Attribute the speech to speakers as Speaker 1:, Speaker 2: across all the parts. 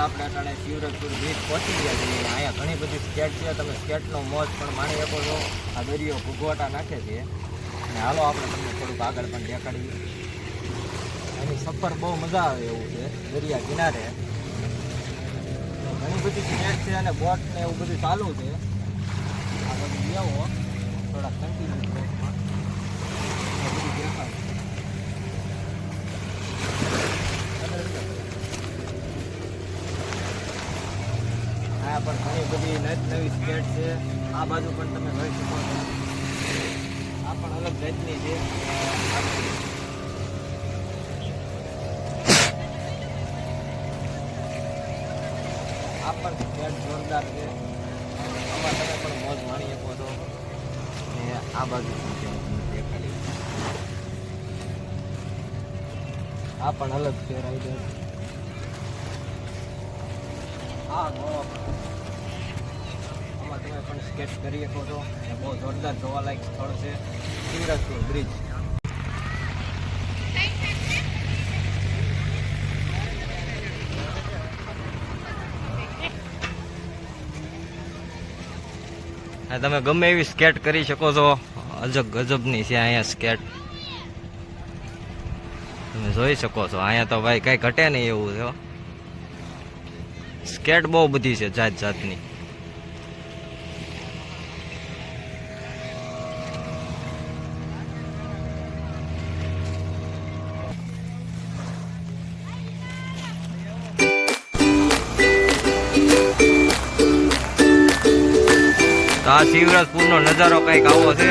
Speaker 1: આપણે અટાણે શિવરજપુર બીચ પહોંચી ગયા છીએ. અહીંયા ઘણી બધી સ્કેટ છે, તમે સ્કેટનો મોજ પણ માણી શકો છો. આ દરિયો ભૂગવાટા નાખે છે અને હાલો આપણે તમને થોડુંક આગળ પણ દેખાડીએ. એની સફર બહુ મજા આવે એવું છે. દરિયા કિનારે ઘણી બધી સ્કેટ છે અને બોટ ને એવું બધું ચાલુ છે. આ બધું લેવો થોડા કન્ટિન્યુ બોટમાં બધું દેખાય. આ પણ ઘણી બધી નવી સ્કેટ છે. આ બાજુ પણ તમે જોઈ શકો છો. આ પણ અલગ જાતની છે. આ પણ સ્કેટ જોરદાર છે. આમાં તમે પણ મોજ માણી શકો છો. અને આ બાજુ પણ છે, હું તમને દેખાડી. આ પણ અલગ છે રાઈડર. આમાં તમે પણ સ્કેચ કરી શકો છો. બહુ જોરદાર જોવાલાયક સ્થળ છે શિવરાજપુર બ્રિજ. તમે ગમે એવી સ્કેટ કરી શકો છો. અજબ ગજબની છે અહીંયા સ્કેટ. તમે જોઈ શકો છો. અહીંયા તો ભાઈ કઈ ઘટે નહીં એવું છે. સ્કેટ બહુ બધી છે જાત જાતની. તો આ શિવરાજપુરનો નજારો કઈક આવો છે.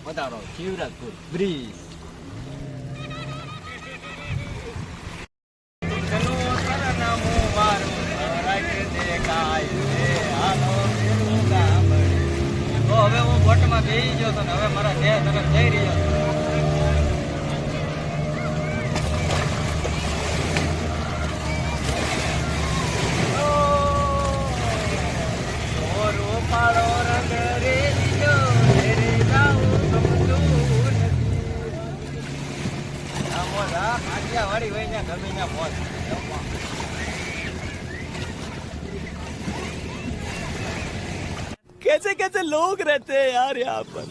Speaker 1: પધારો શિવરાજપુર બ્રિજ. તો હવે હું બોટમાં બેસી ગયો હતો ને હવે મારા દેહ તરફ જઈ રહ્યો છું.
Speaker 2: कैसे कैसे लोग रहते हैं यार यहाँ पर.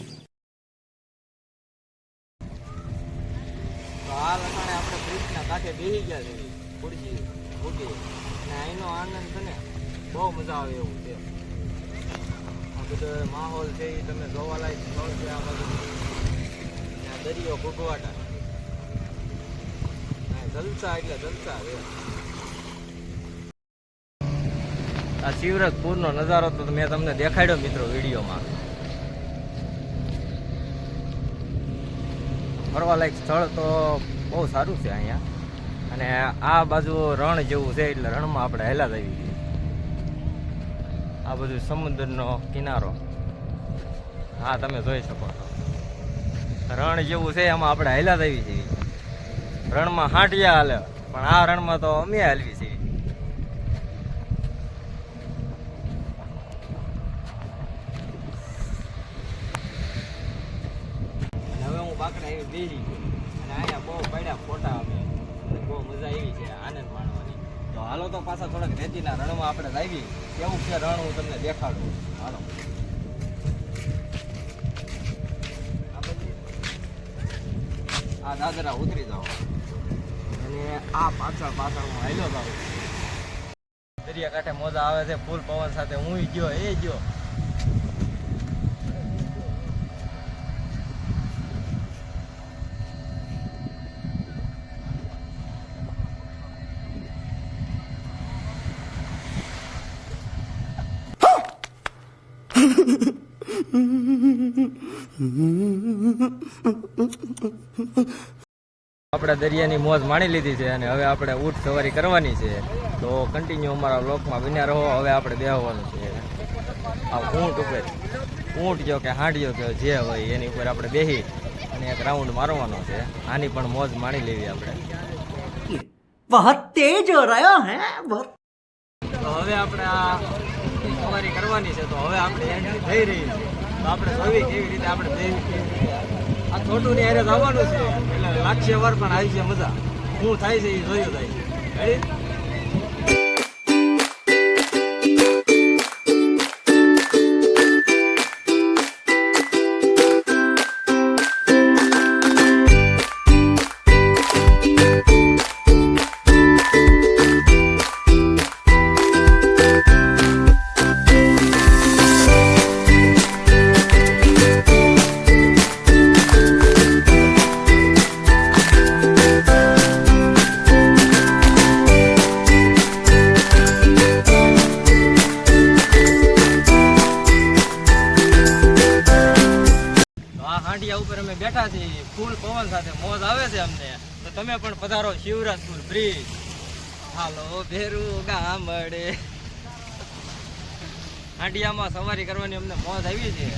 Speaker 1: તો હાલ અટાણે આપણે બ્રિજના કાંઠે બેસી ગયા છે. ખુરશી ઉગી અને અહીંનો આનંદ છે ને બહુ મજા આવે એવું છે. આ બધો માહોલ છે એ તમે જોવાલાયક સ્થળ છે. આ બધું દરિયો ભૂગવાટા જલસા એટલે જલસા છે. આ શિવરાજપુરનો નજારો તો મેં તમને દેખાડ્યો મિત્રો વિડીયોમાં. ફરવાલાયક સ્થળ તો બહુ સારું છે અહીંયા. અને આ બાજુ રણ જેવું છે એટલે રણમાં આપણે હેલા જ આવી છીએ. આ બધું સમુદ્રનો કિનારો. હા તમે જોઈ શકો છો. રણ જેવું છે એમાં આપણે હેલા જ આવી છીએ. રણમાં હાંટિયા હાલે પણ આ રણમાં તો અમે હાલવી છીએ. હવે હું બાકડા એવી બેસી ગયો અને અહીંયા બહુ પડ્યા ફોટા અમે. બહુ મજા આવી છે આનંદ માણવાની. તો હાલો તો પાછા થોડાક રેતીના રણમાં આપણે લાવી કેવું છે રણ હું તમને દેખાડું. હાલો આ દાદરા ઉતરી જાઓ અને આ પાછળ પાછળ હું હાલ્યો જાઉં. દરિયા કાંઠે મોજા આવે છે ફૂલ પવન સાથે. હું ગયો એ ગયો. આપણે દરિયાની મોજ માણી લીધી છે અને હવે આપણે ઊંટ સવારી કરવાની છે. તો કન્ટિન્યુ અમારા બ્લોકમાં બન્યા રહો. હવે આપણે બેહવાનું છે આ ઊંટ ઉપર. ઊંટ જો કે હાંડિયો કે જે હોય એની ઉપર આપણે બેસી અને એક રાઉન્ડ મારવાનો છે. આની પણ મોજ માણી લેવી આપણે.
Speaker 3: बहुत तेज हो रहा है बहुत.
Speaker 1: તો હવે આપણે આ ઊંટની સવારી કરવાની છે. તો હવે આપણે એન્ટ્રી થઈ રહી છે. તો આપણે જોવી કેવી રીતે આપણે આ છોટું ની હારે જવાનું છે એટલે લાગશે વાર પણ આવી છે મજા. શું થાય છે એ જોયું થાય. Ready? હાંડિયા ઉપર અમે બેઠા છીએ ફૂલ પવન સાથે. મોજ આવે છે અમને. તો તમે પણ પધારો શિવરાજપુર બ્રિજ. હાલો ભેરું ગામડે. હાંડિયામાં સવારી કરવાની અમને મોજ આવી છે.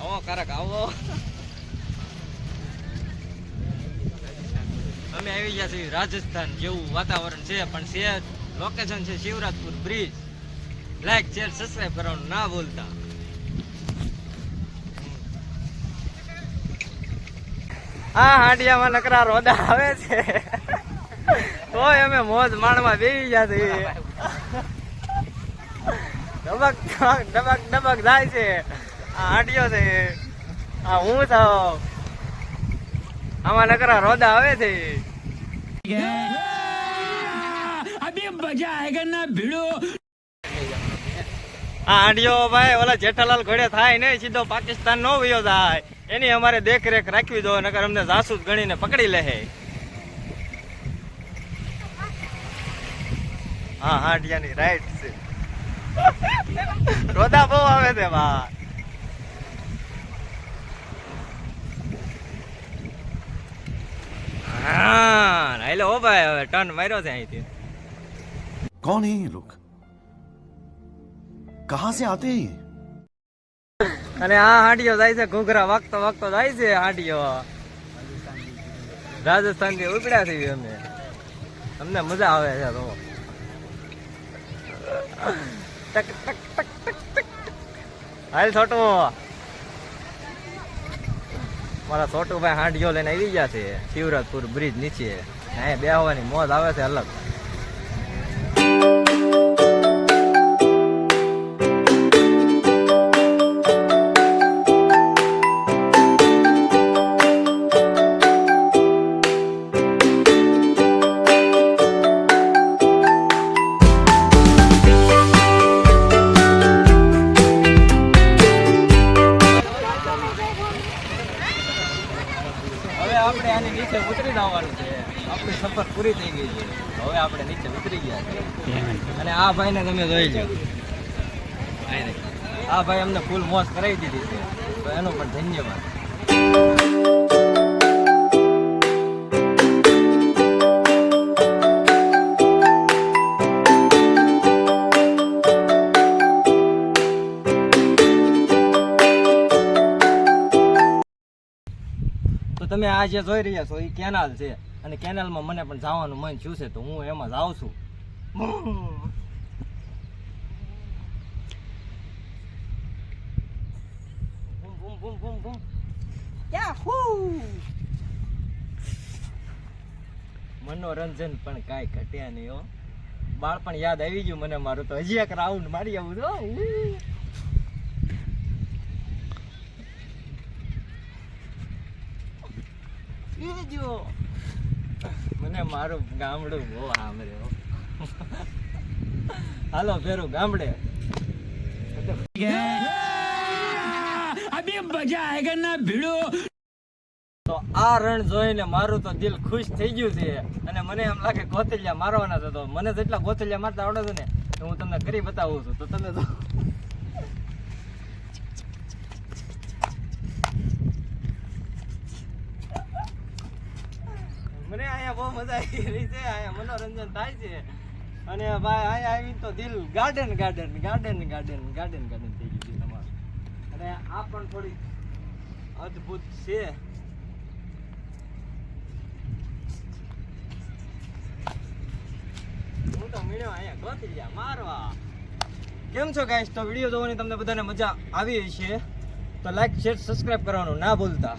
Speaker 1: આવો કારક આવો. અમે આવી ગયા છીએ રાજસ્થાન જેવું વાતાવરણ છે પણ છે લોકેશન છે Shivrajpur bridge. Like share subscribe કરવાનું ના ભૂલતા. આ હાંડિયામાં નકરા રોદા આવે છે તોય અમે મોજ માણવા બેસી ગયા છીએ. ડબક ડબક ડબક જાય છે. આ હાંડિયો છે. આ હું થાવ. આમાં નકરા રોદા આવે છે.
Speaker 2: अभी मजा आएगा ना भिड़ो.
Speaker 1: આ હાંડિયો ભાઈ ઓલા જેઠાલાલ ઘોડે થાય ને સીધો પાકિસ્તાન નો વયો જાય. એની અમારે દેખરેખ રાખવી જોઈએ નકર અમને જાસૂસ ગણીને પકડી લે. હા હાંડિયાની રાઈટ છે. રોદા બહુ આવે છે ભાઈ. હા હાલો હો ભાઈ હવે ટર્ન માર્યો છે અહીંથી.
Speaker 4: कौन है ये लोग कहां से आते हैं ये
Speaker 1: અને આ હાંડિયો જાય છે ઘૂઘરા વાગતો વાગતો જાય છે. હાંડિયો રાજસ્થાન થી ઉપડ્યા છીએ અમે. અમને મજા આવે છે. તો ટક ટક ટક ટક ટક. હાલ છોટું. મારા છોટુભાઈ હાંડિયો લઈને આવી ગયા છે શિવરાજપુર બ્રિજ નીચે. અહીંયા બેહવાની મોજ આવે છે અલગ. હવે આપણે આની નીચે ઉતરી જવાનું છે. આપણી સફર પૂરી થઈ ગઈ છે. હવે આપણે નીચે ઉતરી ગયા છે. અને આ ભાઈને તમે જોઈ લો. આ ભાઈ અમને ફૂલ મોજ કરાવી દીધી છે. તો એનો પણ ધન્યવાદ. તો તમે આ જે જોઈ રહ્યા છો એ કેનાલ છે અને કેનાલમાં મને પણ જવાનું મન થયું છે તો હું એમાં જાઉં છું. મનોરંજન પણ કાંઈ ઘટ્યા નહીં હો. બાળપણ યાદ આવી ગયું મને મારું. તો હજી એક રાઉન્ડ મારી આવું છો. મને મારું ગામડું બહુ સાંભળે. હાલો ફેરું ગામડે.
Speaker 2: अभी मजा आएगा ना भिड़ो.
Speaker 1: તો આ રણ જોઈને મારું તો દિલ ખુશ થઈ ગયું છે અને મને એમ લાગે ગોથલિયા મારવાના છે. તો મને જેટલા ગોથલિયા મારતા આવડે છે ને તો હું તમને કરી બતાવું છું. તો તમે તો મને અહીંયા બહુ મજા આવી રહી છે. અહીંયા મનોરંજન થાય છે અને ભાઈ અહીંયા આવી તો દિલ garden garden garden garden garden garden થઈ ગયું છે તમારું. અને આ પણ થોડી અદ્ભુત છે. હું તો મળ્યો અહીંયા ગોથલિયા મારવા. કેમ છો ગાઈસ? તો વિડીયો જોવાની તમને બધાને મજા આવી છે તો લાઈક શેર સબસ્ક્રાઇબ કરવાનું ના ભૂલતા.